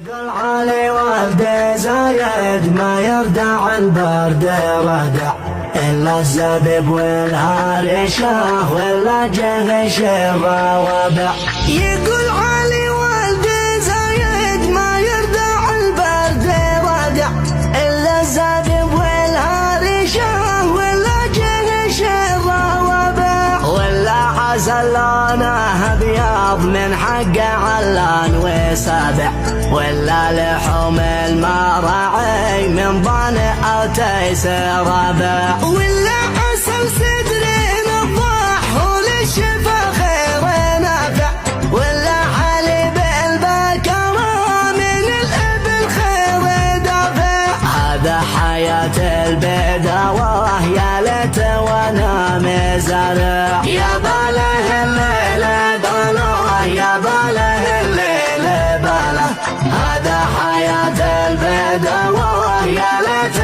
يقول علي والدي زايد ما يردع البرد ردع إلا الزبيب والهرشة ولا جغش الروابع. يقول علي والدي زايد ما يردع البرد ردع إلا الزبيب والهرشة ولا جغش الروابع. ولا عسل لونه أبيض من حق علان وسابع ولا لحوم المراعي من ضانع أو تيس ربع. ولا عسل سدرين الضاح وللشفا خير نافع ولا حليب البكرة من الإبل خير دافع. هذا حياة البدوة يا ليت وانا مزارع. يا باله الليل باله يا باله الليل باله هذا حياة البدوة يا ليت